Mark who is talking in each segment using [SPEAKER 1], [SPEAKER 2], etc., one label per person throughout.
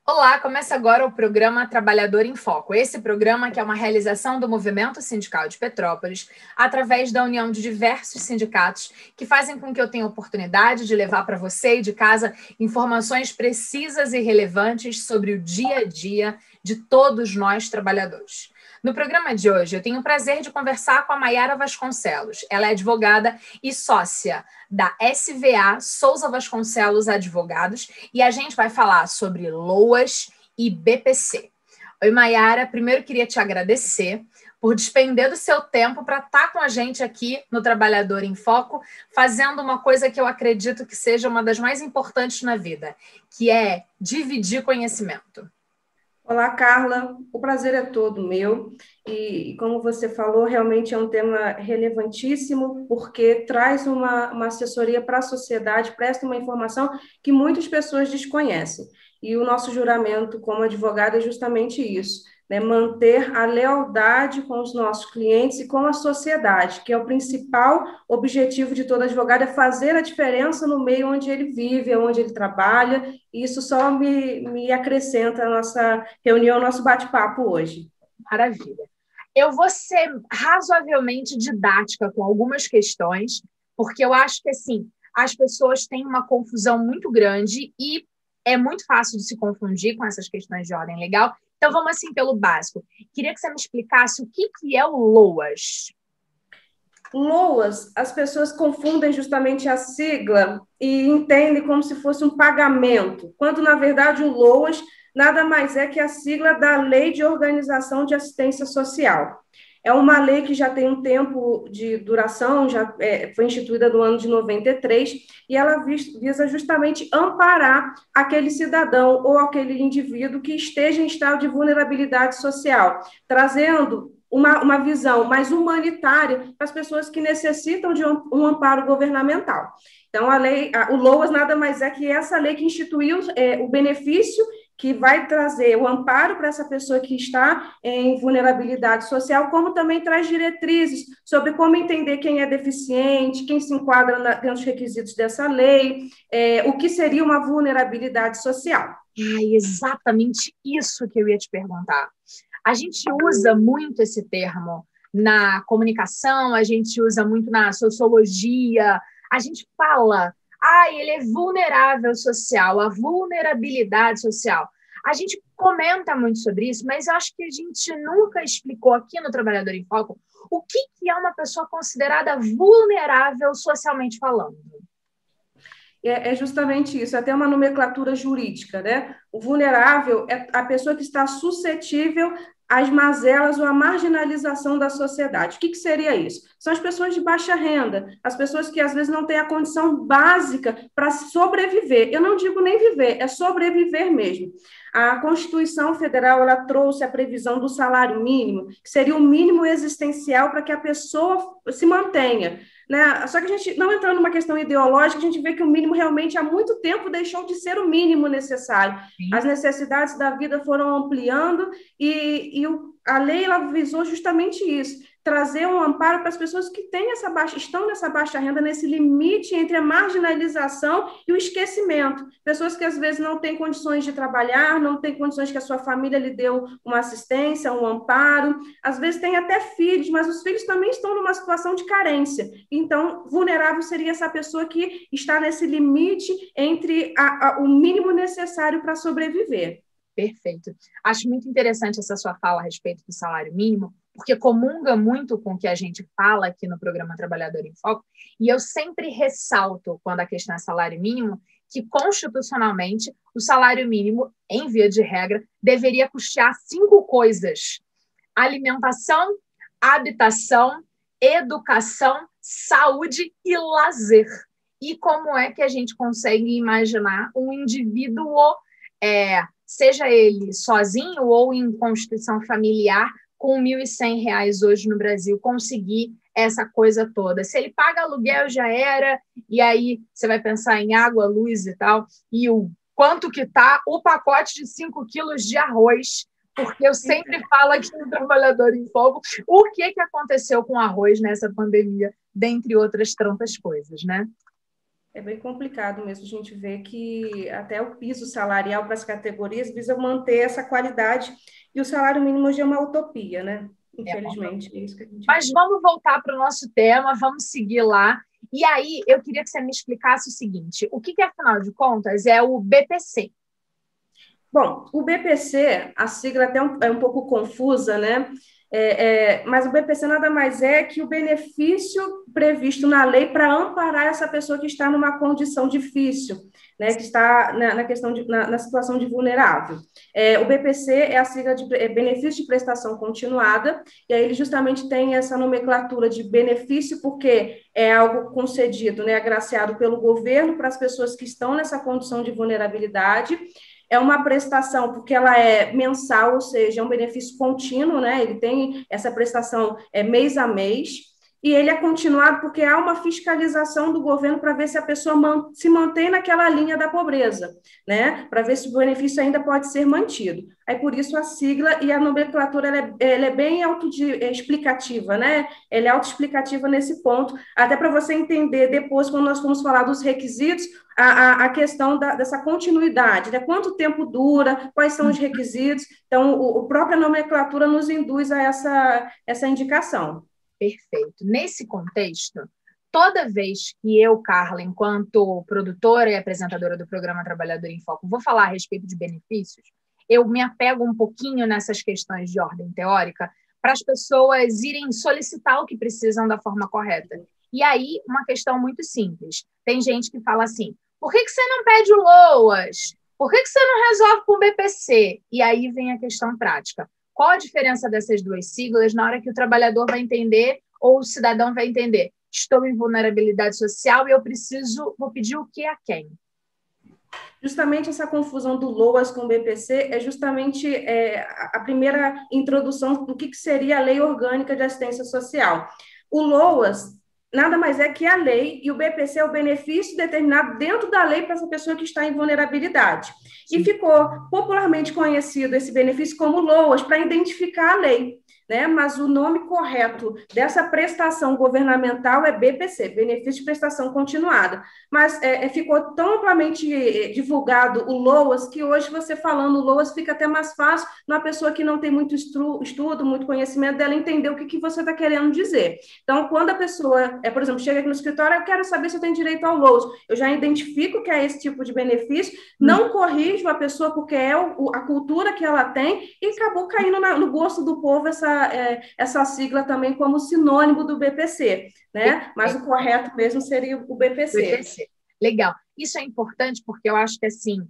[SPEAKER 1] Olá, começa agora o programa Trabalhador em Foco. Esse programa que é uma realização do Movimento Sindical de Petrópolis, através da união de diversos sindicatos que fazem com que eu tenha a oportunidade de levar para você e de casa informações precisas e relevantes sobre o dia a dia de todos nós trabalhadores. No programa de hoje, eu tenho o prazer de conversar com a Maiara Vasconcelos. Ela é advogada e sócia da SVA Souza Vasconcelos Advogados e a gente vai falar sobre LOAS e BPC. Oi, Maiara, primeiro queria te agradecer por despender do seu tempo para estar com a gente aqui no Trabalhador em Foco, fazendo uma coisa que eu acredito que seja uma das mais importantes na vida, que é dividir conhecimento.
[SPEAKER 2] Olá, Carla. O prazer é todo meu. E, como você falou, realmente é um tema relevantíssimo, porque traz uma assessoria para a sociedade, presta uma informação que muitas pessoas desconhecem. E o nosso juramento como advogado é justamente isso, né? Manter a lealdade com os nossos clientes e com a sociedade, que é o principal objetivo de todo advogado, é fazer a diferença no meio onde ele vive, onde ele trabalha. E isso só me acrescenta a nossa reunião, nosso bate-papo hoje.
[SPEAKER 1] Maravilha. Eu vou ser razoavelmente didática com algumas questões, porque eu acho que assim, as pessoas têm uma confusão muito grande e é muito fácil de se confundir com essas questões de ordem legal. Então, vamos assim pelo básico. Queria que você me explicasse o que é o LOAS.
[SPEAKER 2] LOAS, as pessoas confundem justamente a sigla e entendem como se fosse um pagamento, quando, na verdade, o LOAS nada mais é que a sigla da Lei de Organização de Assistência Social. É uma lei que já tem um tempo de duração, foi instituída no ano de 93, e ela visa justamente amparar aquele cidadão ou aquele indivíduo que esteja em estado de vulnerabilidade social, trazendo uma visão mais humanitária para as pessoas que necessitam de um amparo governamental. Então, o LOAS nada mais é que essa lei que instituiu o benefício que vai trazer o amparo para essa pessoa que está em vulnerabilidade social, como também traz diretrizes sobre como entender quem é deficiente, quem se enquadra dentro dos requisitos dessa lei, o que seria uma vulnerabilidade social.
[SPEAKER 1] Ai, exatamente isso que eu ia te perguntar. A gente usa muito esse termo na comunicação, a gente usa muito na sociologia, a gente fala, ele é vulnerável social, a vulnerabilidade social. A gente comenta muito sobre isso, mas eu acho que a gente nunca explicou aqui no Trabalhador em Foco o que é uma pessoa considerada vulnerável socialmente falando.
[SPEAKER 2] É justamente isso, até uma nomenclatura jurídica, né? O vulnerável é a pessoa que está suscetível às mazelas ou à marginalização da sociedade. O que seria isso? São as pessoas de baixa renda, as pessoas que às vezes não têm a condição básica para sobreviver. Eu não digo nem viver, é sobreviver mesmo. A Constituição Federal ela trouxe a previsão do salário mínimo, que seria o mínimo existencial para que a pessoa se mantenha. Né? Só que a gente, não entrando numa questão ideológica, a gente vê que o mínimo realmente há muito tempo deixou de ser o mínimo necessário.
[SPEAKER 1] Sim.
[SPEAKER 2] As necessidades da vida foram ampliando e a lei ela visou justamente isso, trazer um amparo para as pessoas que têm estão nessa baixa renda, nesse limite entre a marginalização e o esquecimento. Pessoas que às vezes não têm condições de trabalhar, não têm condições que a sua família lhe deu uma assistência, um amparo, às vezes têm até filhos, mas os filhos também estão numa situação de carência. Então, vulnerável seria essa pessoa que está nesse limite entre o mínimo necessário para sobreviver.
[SPEAKER 1] Perfeito. Acho muito interessante essa sua fala a respeito do salário mínimo, porque comunga muito com o que a gente fala aqui no programa Trabalhador em Foco, e eu sempre ressalto, quando a questão é salário mínimo, que constitucionalmente o salário mínimo, em via de regra, deveria custear 5 coisas: alimentação, habitação, educação, saúde e lazer. E como é que a gente consegue imaginar um indivíduo, seja ele sozinho ou em constituição familiar, com R$ 1.100 hoje no Brasil, conseguir essa coisa toda? Se ele paga aluguel, já era, e aí você vai pensar em água, luz e tal, e o quanto que está o pacote de 5 quilos de arroz, porque eu sempre falo aqui no Trabalhador em Fogo o que aconteceu com o arroz nessa pandemia, dentre outras tantas coisas, né?
[SPEAKER 2] É bem complicado mesmo. A gente vê que até o piso salarial para as categorias visa manter essa qualidade, e o salário mínimo hoje é uma utopia, né? Infelizmente, é isso que a gente
[SPEAKER 1] Mas
[SPEAKER 2] vê.
[SPEAKER 1] vamos voltar para o nosso tema, vamos seguir lá. E aí, eu queria que você me explicasse o seguinte: o que, afinal de contas, é o BPC?
[SPEAKER 2] Bom, o BPC, a sigla até é um pouco confusa, né? Mas o BPC nada mais é que o benefício previsto na lei para amparar essa pessoa que está numa condição difícil, né? Que está na questão na situação de vulnerável. O BPC é a sigla de benefício de prestação continuada, e aí ele justamente tem essa nomenclatura de benefício, porque é algo concedido, né, agraciado pelo governo para as pessoas que estão nessa condição de vulnerabilidade. É uma prestação, porque ela é mensal, ou seja, é um benefício contínuo, né? Ele tem essa prestação mês a mês, e ele é continuado porque há uma fiscalização do governo para ver se a pessoa se mantém naquela linha da pobreza, né? Para ver se o benefício ainda pode ser mantido. Aí, por isso, a sigla e a nomenclatura ela é bem explicativa, né? Ela é autoexplicativa nesse ponto, até para você entender depois, quando nós formos falar dos requisitos, a questão dessa continuidade, né? Quanto tempo dura, quais são os requisitos. Então, a própria nomenclatura nos induz a essa indicação.
[SPEAKER 1] Perfeito. Nesse contexto, toda vez que eu, Carla, enquanto produtora e apresentadora do programa Trabalhador em Foco, vou falar a respeito de benefícios, eu me apego um pouquinho nessas questões de ordem teórica para as pessoas irem solicitar o que precisam da forma correta. E aí, uma questão muito simples. Tem gente que fala assim, por que você não pede o LOAS? Por que você não resolve com o BPC? E aí vem a questão prática. Qual a diferença dessas duas siglas na hora que o trabalhador vai entender ou o cidadão vai entender? Estou em vulnerabilidade social e eu vou pedir o que a quem?
[SPEAKER 2] Justamente essa confusão do LOAS com o BPC é justamente a primeira introdução do que seria a Lei Orgânica de Assistência Social. O LOAS nada mais é que a lei, e o BPC é o benefício determinado dentro da lei para essa pessoa que está em vulnerabilidade. Sim. E ficou popularmente conhecido esse benefício como LOAS, para identificar a lei, né? Mas o nome correto dessa prestação governamental é BPC, Benefício de Prestação Continuada. Mas ficou tão amplamente divulgado o LOAS, que hoje você falando o LOAS fica até mais fácil na pessoa que não tem muito estudo, muito conhecimento dela, entender o que você está querendo dizer. Então, quando a pessoa, por exemplo, chega aqui no escritório, eu quero saber se eu tenho direito ao LOAS, eu já identifico que é esse tipo de benefício, não corrijo a pessoa porque é a cultura que ela tem, e acabou caindo no gosto do povo essa sigla também como sinônimo do BPC, né? Mas o correto mesmo seria o BPC.
[SPEAKER 1] Legal. Isso é importante porque eu acho que, assim,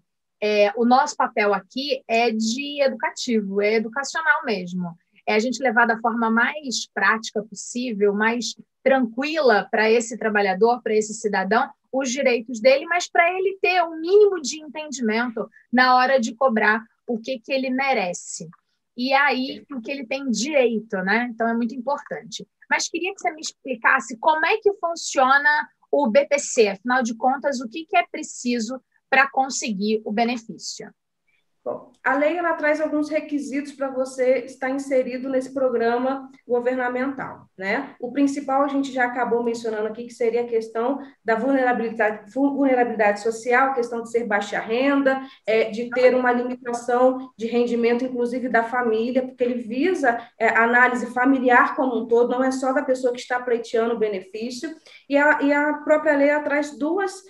[SPEAKER 1] o nosso papel aqui é de educativo, é educacional mesmo. É a gente levar da forma mais prática possível, mais tranquila para esse trabalhador, para esse cidadão, os direitos dele, mas para ele ter um mínimo de entendimento na hora de cobrar o que ele merece. E aí, o que ele tem direito, né? Então, é muito importante. Mas queria que você me explicasse como é que funciona o BPC, afinal de contas, o que é preciso para conseguir o benefício?
[SPEAKER 2] Bom, a lei ela traz alguns requisitos para você estar inserido nesse programa governamental, né? O principal a gente já acabou mencionando aqui, que seria a questão da vulnerabilidade social, a questão de ser baixa renda, de ter uma limitação de rendimento, inclusive da família, porque ele visa a análise familiar como um todo, não é só da pessoa que está pleiteando o benefício, e a própria lei ela traz duas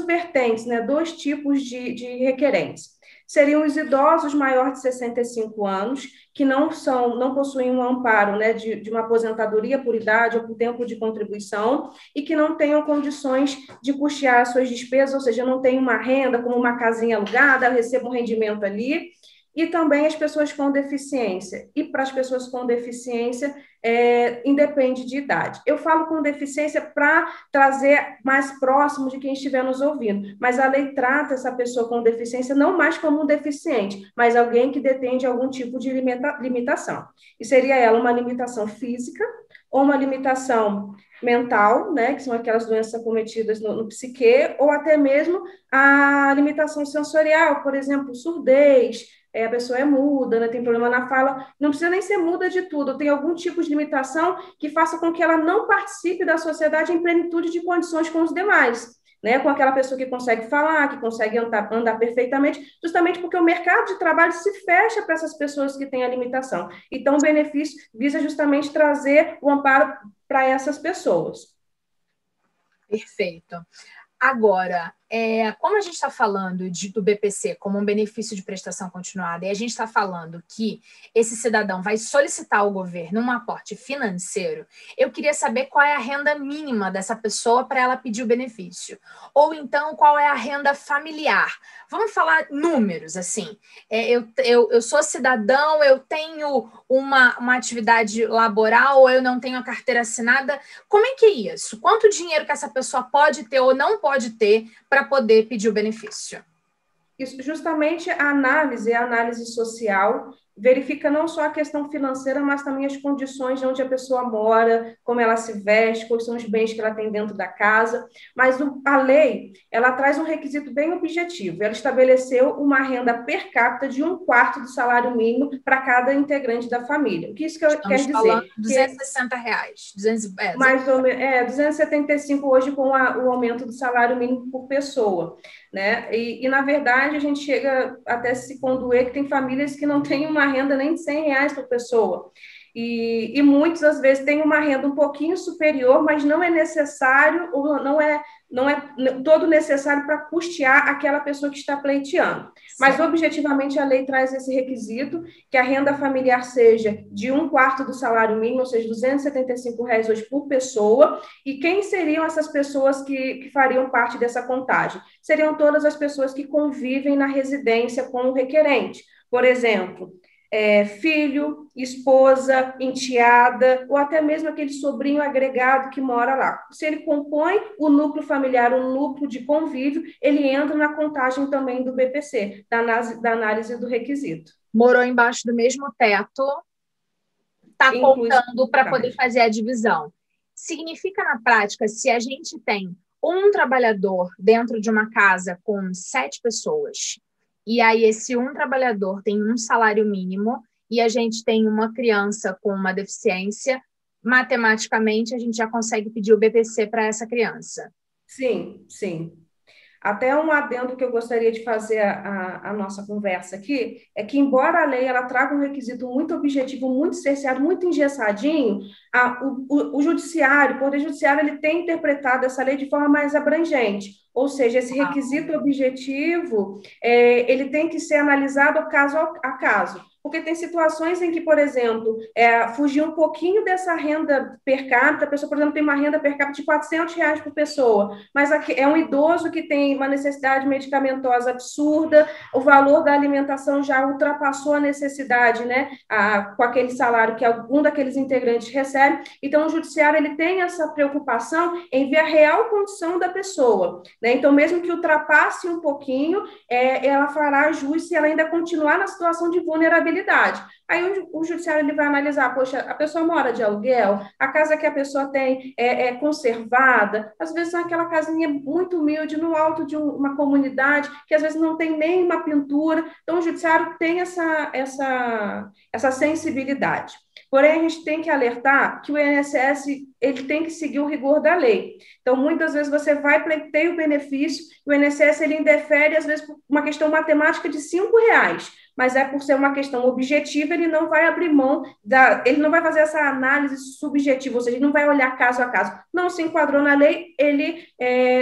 [SPEAKER 2] vertentes, né? Dois tipos de requerentes. Seriam os idosos maiores de 65 anos, que não possuem um amparo, né, de uma aposentadoria por idade ou por tempo de contribuição, e que não tenham condições de custear as suas despesas, ou seja, não tem uma renda, como uma casinha alugada, recebam um rendimento ali, e também as pessoas com deficiência. E para as pessoas com deficiência, independe de idade. Eu falo com deficiência para trazer mais próximo de quem estiver nos ouvindo, mas a lei trata essa pessoa com deficiência não mais como um deficiente, mas alguém que detém de algum tipo de limitação. E seria ela uma limitação física ou uma limitação mental, né, que são aquelas doenças cometidas no psique, ou até mesmo a limitação sensorial, por exemplo, surdez, a pessoa é muda, né, tem problema na fala, não precisa nem ser muda de tudo, tem algum tipo de limitação que faça com que ela não participe da sociedade em plenitude de condições com os demais. né, com aquela pessoa que consegue falar, que consegue andar perfeitamente, justamente porque o mercado de trabalho se fecha para essas pessoas que têm a limitação. Então, o benefício visa justamente trazer o amparo para essas pessoas.
[SPEAKER 1] Perfeito. Agora, como a gente está falando do BPC como um benefício de prestação continuada, e a gente está falando que esse cidadão vai solicitar ao governo um aporte financeiro, eu queria saber qual é a renda mínima dessa pessoa para ela pedir o benefício. Ou então, qual é a renda familiar. Vamos falar números, assim. Eu sou cidadão, eu tenho uma atividade laboral, ou eu não tenho a carteira assinada. Como é que é isso? Quanto dinheiro que essa pessoa pode ter ou não pode ter para poder pedir o benefício?
[SPEAKER 2] Isso, justamente a análise social, verifica não só a questão financeira, mas também as condições de onde a pessoa mora, como ela se veste, quais são os bens que ela tem dentro da casa. Mas a lei, ela traz um requisito bem objetivo. Ela estabeleceu uma renda per capita de 1/4 do salário mínimo para cada integrante da família. O que isso quer
[SPEAKER 1] Falando
[SPEAKER 2] dizer?
[SPEAKER 1] de R$ 260. 200,
[SPEAKER 2] Mais ou menos, 275 hoje com o aumento do salário mínimo por pessoa, né? Na verdade, a gente chega até se condoer que tem famílias que não têm uma renda nem de R$ 100 por pessoa. E muitos, às vezes, têm uma renda um pouquinho superior, mas não é necessário, ou não é todo necessário para custear aquela pessoa que está pleiteando. Mas, objetivamente, a lei traz esse requisito, que a renda familiar seja de 1/4 do salário mínimo, ou seja, R$ 275 hoje por pessoa. E quem seriam essas pessoas que fariam parte dessa contagem? Seriam todas as pessoas que convivem na residência com o requerente. Por exemplo, filho, esposa, enteada, ou até mesmo aquele sobrinho agregado que mora lá. Se ele compõe o núcleo familiar, o núcleo de convívio, ele entra na contagem também do BPC, da análise do requisito.
[SPEAKER 1] Morou embaixo do mesmo teto, está contando para poder fazer a divisão. Significa, na prática, se a gente tem um trabalhador dentro de uma casa com 7 pessoas, e aí esse um trabalhador tem um salário mínimo, e a gente tem uma criança com uma deficiência, matematicamente a gente já consegue pedir o BPC para essa criança.
[SPEAKER 2] Sim, sim. Até um adendo que eu gostaria de fazer a nossa conversa aqui é que, embora a lei ela traga um requisito muito objetivo, muito cerceado, muito engessadinho, o judiciário, o Poder Judiciário, ele tem interpretado essa lei de forma mais abrangente. Ou seja, esse requisito objetivo, ele tem que ser analisado caso a caso. Porque tem situações em que, por exemplo, fugir um pouquinho dessa renda per capita, a pessoa, por exemplo, tem uma renda per capita de R$ 400 por pessoa, mas é um idoso que tem uma necessidade medicamentosa absurda, o valor da alimentação já ultrapassou a necessidade, né, com aquele salário que algum daqueles integrantes recebe. Então, o judiciário ele tem essa preocupação em ver a real condição da pessoa, né? Então, mesmo que ultrapasse um pouquinho, ela fará jus se ela ainda continuar na situação de vulnerabilidade. Aí o judiciário ele vai analisar, poxa, a pessoa mora de aluguel, a casa que a pessoa tem é conservada, às vezes é aquela casinha muito humilde no alto de uma comunidade, que às vezes não tem nem uma pintura. Então, o judiciário tem essa sensibilidade. Porém, a gente tem que alertar que o INSS ele tem que seguir o rigor da lei. Então, muitas vezes você vai pleitear o benefício, o INSS ele indefere, às vezes, por uma questão matemática de R$ 5, mas por ser uma questão objetiva, ele não vai abrir mão, ele não vai fazer essa análise subjetiva, ou seja, ele não vai olhar caso a caso. Não se enquadrou na lei, ele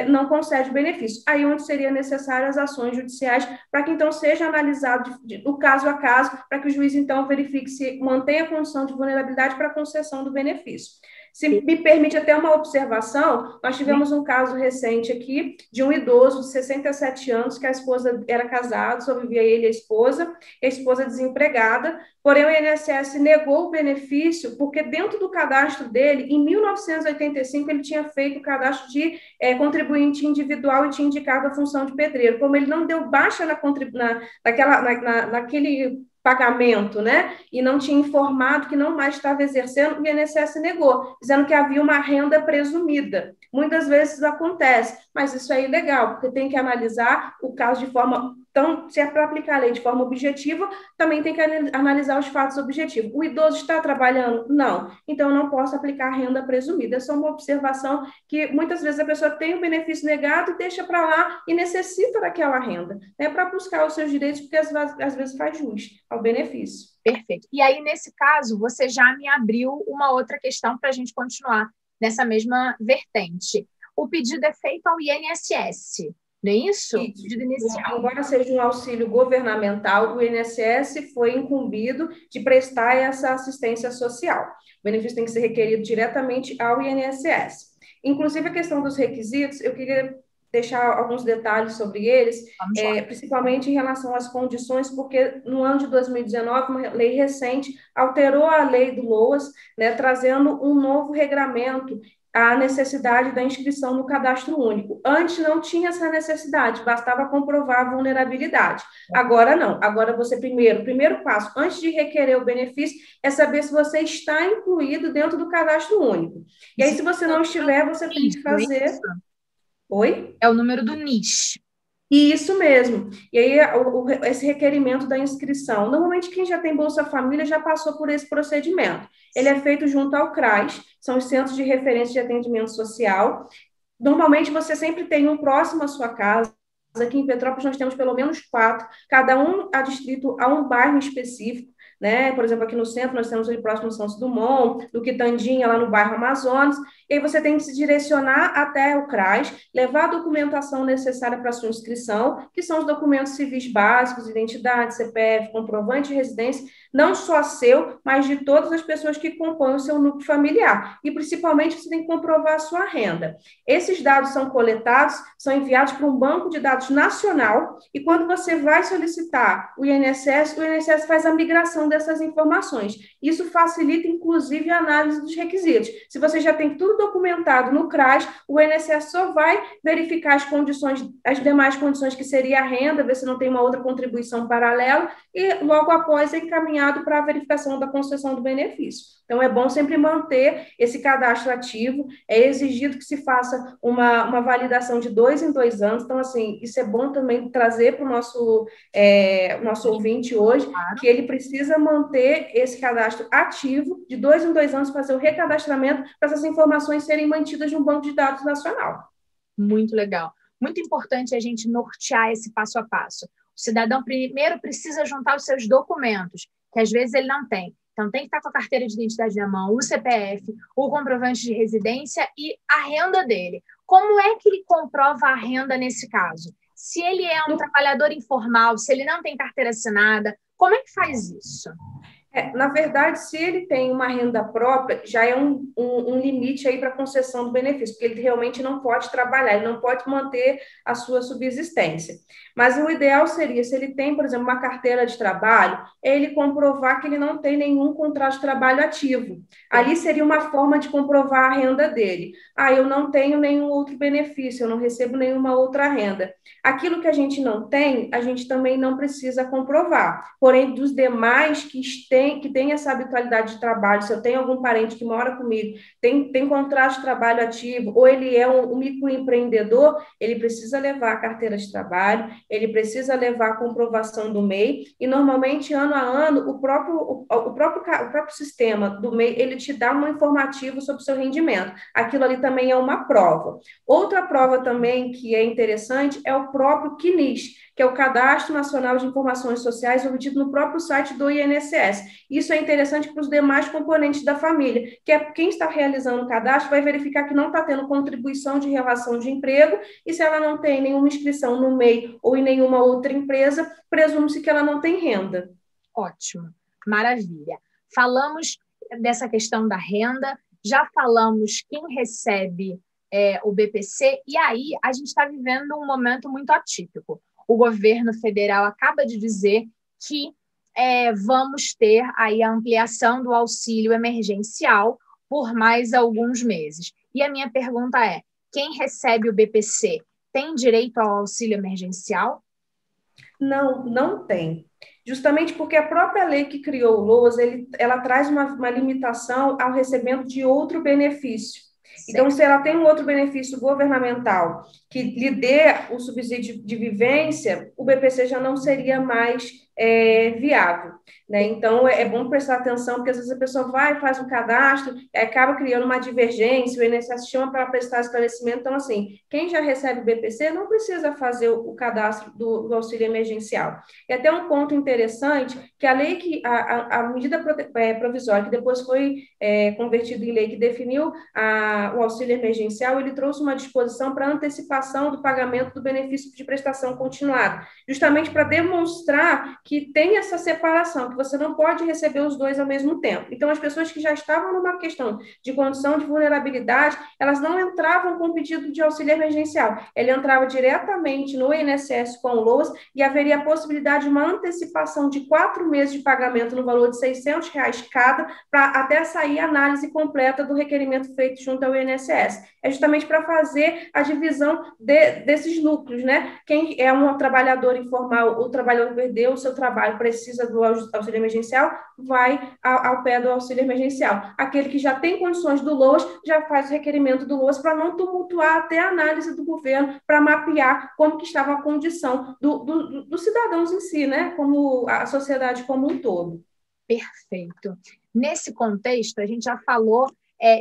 [SPEAKER 2] não concede o benefício. Aí onde seriam necessárias ações judiciais para que, então, seja analisado do caso a caso, para que o juiz, então, verifique se mantém a condição de vulnerabilidade para a concessão do benefício. Se me permite até uma observação, nós tivemos um caso recente aqui de um idoso de 67 anos, que a esposa era casada, só vivia ele e a esposa desempregada, porém o INSS negou o benefício porque dentro do cadastro dele, em 1985, ele tinha feito o cadastro de contribuinte individual e tinha indicado a função de pedreiro. Como ele não deu baixa naquele pagamento, né? E não tinha informado que não mais estava exercendo, o INSS negou, dizendo que havia uma renda presumida. Muitas vezes isso acontece, mas isso é ilegal, porque tem que analisar o caso de forma Então, se é para aplicar a lei de forma objetiva, também tem que analisar os fatos objetivos. O idoso está trabalhando? Não. Então, eu não posso aplicar a renda presumida. É só uma observação que muitas vezes a pessoa tem o benefício negado e deixa para lá e necessita daquela renda, né, para buscar os seus direitos, porque às vezes faz jus ao benefício.
[SPEAKER 1] Perfeito. E aí, nesse caso, você já me abriu uma outra questão para a gente continuar nessa mesma vertente. O pedido é feito ao INSS, não é isso?
[SPEAKER 2] Isso.
[SPEAKER 1] Pedido inicial.
[SPEAKER 2] Embora seja um auxílio governamental, o INSS foi incumbido de prestar essa assistência social. O benefício tem que ser requerido diretamente ao INSS. Inclusive, a questão dos requisitos, eu queria deixar alguns detalhes sobre eles, principalmente em relação às condições, porque no ano de 2019, uma lei recente alterou a lei do LOAS, né, trazendo um novo regramento, a necessidade da inscrição no cadastro único. Antes não tinha essa necessidade, bastava comprovar a vulnerabilidade. Agora não. Agora você primeiro passo, antes de requerer o benefício, é saber se você está incluído dentro do cadastro único. E aí, se você não estiver, você tem que fazer... Oi?
[SPEAKER 1] É o número do NIS.
[SPEAKER 2] Isso mesmo. E aí, esse requerimento da inscrição. Normalmente, quem já tem Bolsa Família já passou por esse procedimento. Ele é feito junto ao CRAS, são os Centros de Referência de Atendimento Social. Normalmente, você sempre tem um próximo à sua casa. Aqui em Petrópolis, nós temos pelo menos 4, cada um adstrito a um bairro específico, né? Por exemplo, aqui no centro, nós temos ali próximo ao Santos Dumont, no Quitandinha, lá no bairro Amazonas, e aí você tem que se direcionar até o CRAS, levar a documentação necessária para a sua inscrição, que são os documentos civis básicos, identidade, CPF, comprovante de residência, não só seu, mas de todas as pessoas que compõem o seu núcleo familiar. E, principalmente, você tem que comprovar a sua renda. Esses dados são coletados, são enviados para um banco de dados nacional, e quando você vai solicitar o INSS faz a migração dessas informações. Isso facilita, inclusive, a análise dos requisitos. Se você já tem tudo documentado no CRAS, o INSS só vai verificar as condições, as demais condições que seria a renda, ver se não tem uma outra contribuição paralela, e logo após é encaminhado para a verificação da concessão do benefício. Então, é bom sempre manter esse cadastro ativo, é exigido que se faça uma validação de 2 em 2 anos, então, assim, isso é bom também trazer para o nosso ouvinte hoje, que ele precisa manter esse cadastro ativo, de 2 em 2 anos, fazer o recadastramento para essas informações serem mantidas no banco de dados nacional.
[SPEAKER 1] Muito legal. Muito importante a gente nortear esse passo a passo. O cidadão primeiro precisa juntar os seus documentos, que às vezes ele não tem. Então, tem que estar com a carteira de identidade na mão, o CPF, o comprovante de residência e a renda dele. Como é que ele comprova a renda nesse caso? Se ele é um trabalhador informal, se ele não tem carteira assinada, como é que faz isso?
[SPEAKER 2] Na verdade, se ele tem uma renda própria, já é um limite aí para concessão do benefício, porque ele realmente não pode trabalhar, ele não pode manter a sua subsistência. Mas o ideal seria, se ele tem, por exemplo, uma carteira de trabalho, ele comprovar que ele não tem nenhum contrato de trabalho ativo. Ali seria uma forma de comprovar a renda dele. Eu não tenho nenhum outro benefício, eu não recebo nenhuma outra renda. Aquilo que a gente não tem, a gente também não precisa comprovar. Porém, dos demais que tem essa habitualidade de trabalho, se eu tenho algum parente que mora comigo, tem contrato de trabalho ativo, ou ele é um microempreendedor, ele precisa levar a carteira de trabalho, ele precisa levar a comprovação do MEI, e normalmente, ano a ano, o próprio sistema do MEI, ele te dá um informativo sobre o seu rendimento. Aquilo ali também é uma prova. Outra prova também que é interessante é o próprio CNIS, que é o Cadastro Nacional de Informações Sociais, obtido no próprio site do INSS. Isso é interessante para os demais componentes da família, que é quem está realizando o cadastro vai verificar que não está tendo contribuição de relação de emprego, e se ela não tem nenhuma inscrição no MEI ou em nenhuma outra empresa, presume-se que ela não tem renda.
[SPEAKER 1] Ótimo, maravilha. Falamos dessa questão da renda, já falamos quem recebe o BPC, e aí a gente está vivendo um momento muito atípico. O governo federal acaba de dizer que vamos ter aí a ampliação do auxílio emergencial por mais alguns meses. E a minha pergunta é, quem recebe o BPC tem direito ao auxílio emergencial?
[SPEAKER 2] Não, não tem. Justamente porque a própria lei que criou o LOAS, ela traz uma limitação ao recebimento de outro benefício. Então, se ela tem um outro benefício governamental que lhe dê o subsídio de vivência, o BPC já não seria mais viável, né? Então, é bom prestar atenção, porque às vezes a pessoa vai, faz um cadastro, acaba criando uma divergência, o INSS chama para prestar esclarecimento. Então, assim, quem já recebe o BPC não precisa fazer o cadastro do auxílio emergencial. E até um ponto interessante, que a lei a medida provisória, que depois foi convertida em lei, que definiu o auxílio emergencial, ele trouxe uma disposição para antecipação do pagamento do benefício de prestação continuada, justamente para demonstrar que tem essa separação, que você não pode receber os dois ao mesmo tempo. Então, as pessoas que já estavam numa questão de condição de vulnerabilidade, elas não entravam com pedido de auxílio emergencial, ele entrava diretamente no INSS com o LOAS e haveria a possibilidade de uma antecipação de 4 meses de pagamento no valor de R$ 600 cada, para até sair a análise completa do requerimento feito junto ao INSS. É justamente para fazer a divisão desses núcleos, né? Quem é um trabalhador informal, o trabalhador perdeu o seu trabalho, precisa do auxílio emergencial, vai ao pé do auxílio emergencial. Aquele que já tem condições do LOAS, já faz o requerimento do LOAS para não tumultuar até a análise do governo, para mapear como que estava a condição dos cidadãos em si, né? Como a sociedade como um todo.
[SPEAKER 1] Perfeito. Nesse contexto, a gente já falou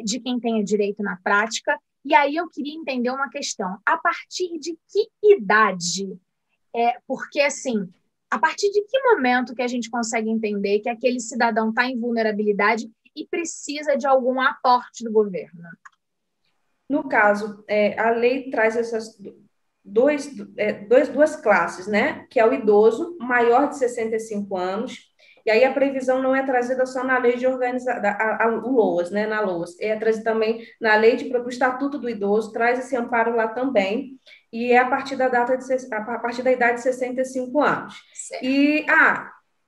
[SPEAKER 1] de quem tem direito na prática, e aí eu queria entender uma questão. A partir de que idade? Porque, assim, a partir de que momento que a gente consegue entender que aquele cidadão está em vulnerabilidade e precisa de algum aporte do governo?
[SPEAKER 2] No caso, a lei traz essas duas classes, né? Que é o idoso maior de 65 anos, e aí a previsão não é trazida só na lei de o LOAS, né? Na LOAS, é trazida também na lei do Estatuto do Idoso, traz esse amparo lá também, e é a partir da idade de 65 anos.
[SPEAKER 1] Certo.
[SPEAKER 2] E,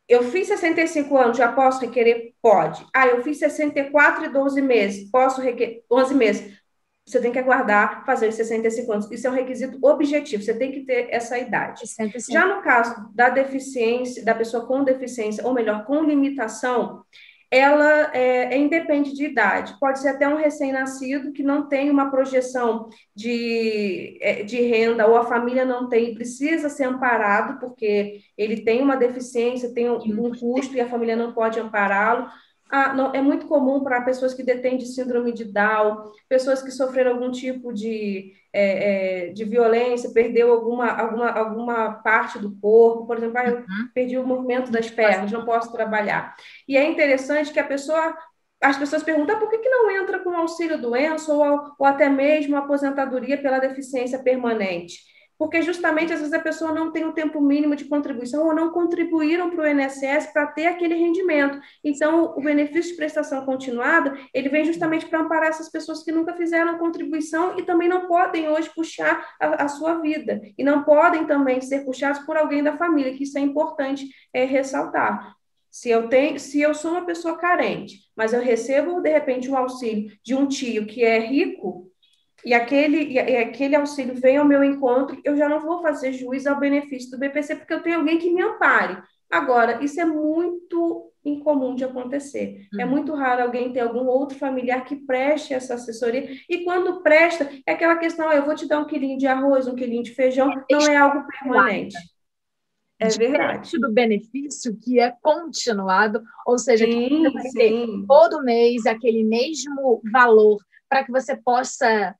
[SPEAKER 2] eu fiz 65 anos, já posso requerer? Pode. Eu fiz 64 e 12 meses, posso requerer 11 meses. Você tem que aguardar fazer os 65 anos. Isso é um requisito objetivo, você tem que ter essa idade.
[SPEAKER 1] 65.
[SPEAKER 2] Já no caso da deficiência, da pessoa com deficiência, ou melhor, com limitação, ela independe de idade. Pode ser até um recém-nascido que não tem uma projeção de renda, ou a família não tem, precisa ser amparado, porque ele tem uma deficiência, tem um custo e a família não pode ampará-lo. Não, é muito comum para pessoas que detêm de síndrome de Down, pessoas que sofreram algum tipo de violência, perdeu alguma parte do corpo, por exemplo, eu perdi o movimento das pernas, não posso trabalhar. E é interessante que as pessoas perguntam por que não entra com auxílio-doença ou até mesmo aposentadoria pela deficiência permanente? Porque justamente, às vezes, a pessoa não tem o tempo mínimo de contribuição ou não contribuíram para o INSS para ter aquele rendimento. Então, o benefício de prestação continuada, ele vem justamente para amparar essas pessoas que nunca fizeram a contribuição e também não podem hoje puxar a sua vida. E não podem também ser puxados por alguém da família, que isso é importante ressaltar. Se eu sou uma pessoa carente, mas eu recebo, de repente, um auxílio de um tio que é rico, e aquele auxílio vem ao meu encontro, eu já não vou fazer juiz ao benefício do BPC, porque eu tenho alguém que me ampare. Agora, isso é muito incomum de acontecer. É muito raro alguém ter algum outro familiar que preste essa assessoria, e quando presta, é aquela questão, eu vou te dar um quilinho de arroz, um quilinho de feijão, não é algo permanente. É verdade.
[SPEAKER 1] Do benefício que é continuado, ou seja, que você vai ter
[SPEAKER 2] Sim.
[SPEAKER 1] todo mês aquele mesmo valor para que você possa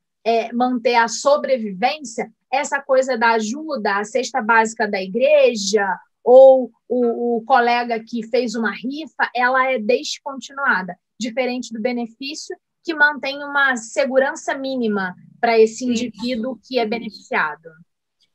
[SPEAKER 1] manter a sobrevivência, essa coisa da ajuda, a cesta básica da igreja, ou o colega que fez uma rifa, ela é descontinuada, diferente do benefício que mantém uma segurança mínima para esse indivíduo que é beneficiado.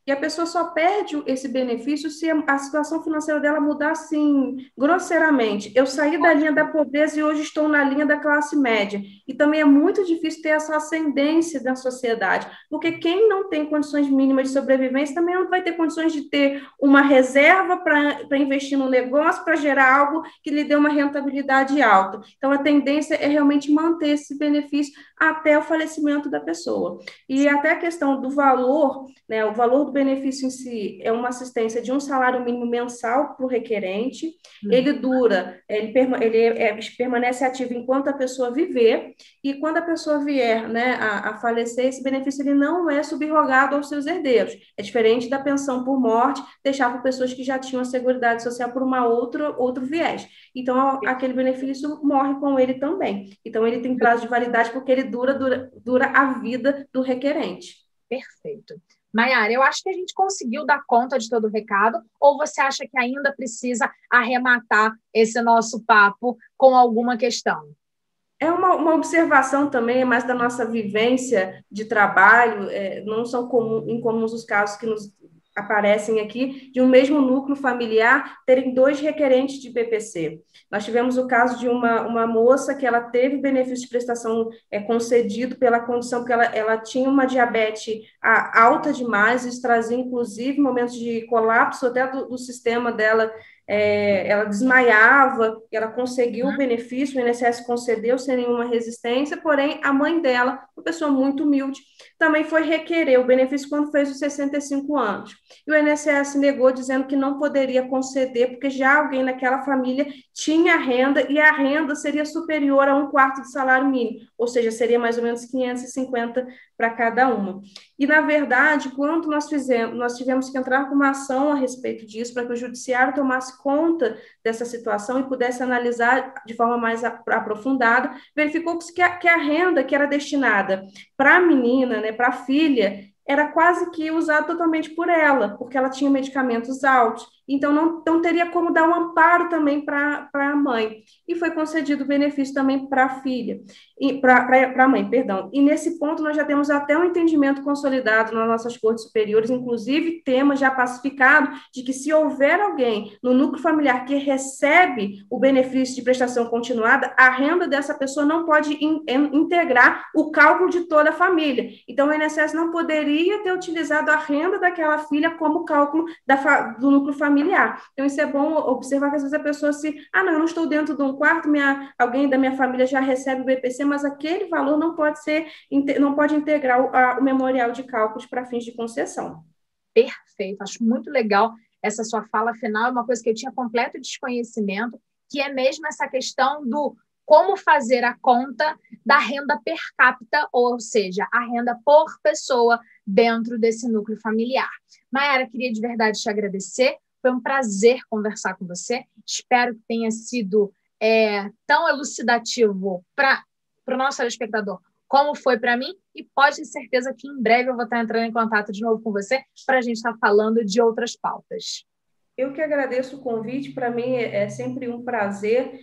[SPEAKER 2] E a pessoa só perde esse benefício se a situação financeira dela mudar, assim, grosseiramente. Eu saí da linha da pobreza e hoje estou na linha da classe média. E também é muito difícil ter essa ascendência na sociedade, porque quem não tem condições mínimas de sobrevivência também não vai ter condições de ter uma reserva para investir no negócio, para gerar algo que lhe dê uma rentabilidade alta. Então, a tendência é realmente manter esse benefício até o falecimento da pessoa. E até a questão do valor, né, o valor do benefício em si é uma assistência de um salário mínimo mensal para o requerente, ele dura, permanece ativo enquanto a pessoa viver, e quando a pessoa vier, né, a falecer, esse benefício ele não é subrogado aos seus herdeiros. É diferente da pensão por morte, deixar para pessoas que já tinham a Seguridade Social por outro viés. Então, aquele benefício morre com ele também. Então, ele tem prazo de validade porque ele dura a vida do requerente.
[SPEAKER 1] Perfeito. Maiara, eu acho que a gente conseguiu dar conta de todo o recado, ou você acha que ainda precisa arrematar esse nosso papo com alguma questão?
[SPEAKER 2] É uma observação também, é mais da nossa vivência de trabalho, não são incomuns os casos que nos aparecem aqui, de um mesmo núcleo familiar terem 2 requerentes de BPC. Nós tivemos o caso de uma moça que ela teve benefício de prestação concedido pela condição, porque ela tinha uma diabetes alta demais, isso trazia, inclusive, momentos de colapso até do sistema dela. Ela desmaiava, ela conseguiu o benefício, o INSS concedeu sem nenhuma resistência, porém, a mãe dela, uma pessoa muito humilde, também foi requerer o benefício quando fez os 65 anos. E o INSS negou, dizendo que não poderia conceder, porque já alguém naquela família tinha renda, e a renda seria superior a 1/4 do salário mínimo, ou seja, seria mais ou menos 550 para cada uma. E, na verdade, quando nós tivemos que entrar com uma ação a respeito disso, para que o judiciário tomasse conta dessa situação e pudesse analisar de forma mais aprofundada, verificou-se que a renda que era destinada para a menina, né, para a filha, era quase que usada totalmente por ela, porque ela tinha medicamentos altos, então não teria como dar um amparo também para a mãe. E foi concedido o benefício também para a filha, para a mãe, perdão. E nesse ponto nós já temos até um entendimento consolidado nas nossas cortes superiores, inclusive tema já pacificado de que se houver alguém no núcleo familiar que recebe o benefício de prestação continuada, a renda dessa pessoa não pode integrar o cálculo de toda a família. Então, o INSS não poderia ter utilizado a renda daquela filha como cálculo do núcleo familiar. Então, isso é bom observar que às vezes a pessoa não, eu não estou dentro de 1/4, alguém da minha família já recebe o BPC, mas aquele valor não pode integrar o memorial de cálculos para fins de concessão.
[SPEAKER 1] Perfeito, acho muito legal essa sua fala final, é uma coisa que eu tinha completo desconhecimento, que é mesmo essa questão do como fazer a conta da renda per capita, ou seja, a renda por pessoa dentro desse núcleo familiar. Maiara, queria de verdade te agradecer, foi um prazer conversar com você, espero que tenha sido tão elucidativo para o nosso telespectador como foi para mim, e pode ter certeza que em breve eu vou estar entrando em contato de novo com você para a gente estar falando de outras pautas.
[SPEAKER 2] Eu que agradeço o convite, para mim é sempre um prazer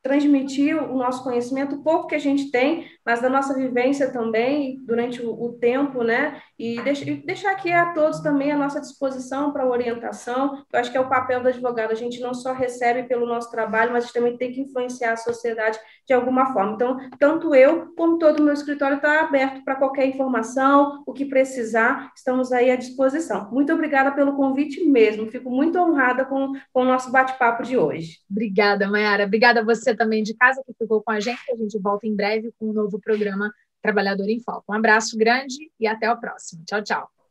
[SPEAKER 2] transmitir o nosso conhecimento, o pouco que a gente tem, mas da nossa vivência também, durante o tempo, né? E deixar aqui a todos também a nossa disposição para orientação. Eu acho que é o papel do advogado, a gente não só recebe pelo nosso trabalho, mas a gente também tem que influenciar a sociedade de alguma forma. Então, tanto eu como todo o meu escritório está aberto para qualquer informação, o que precisar, estamos aí à disposição. Muito obrigada pelo convite mesmo, fico muito honrada com o nosso bate-papo de hoje.
[SPEAKER 1] Obrigada, Maiara. Obrigada a você também de casa que ficou com a gente. A gente volta em breve com um novo programa Trabalhador em Foco. Um abraço grande e até o próximo. Tchau, tchau.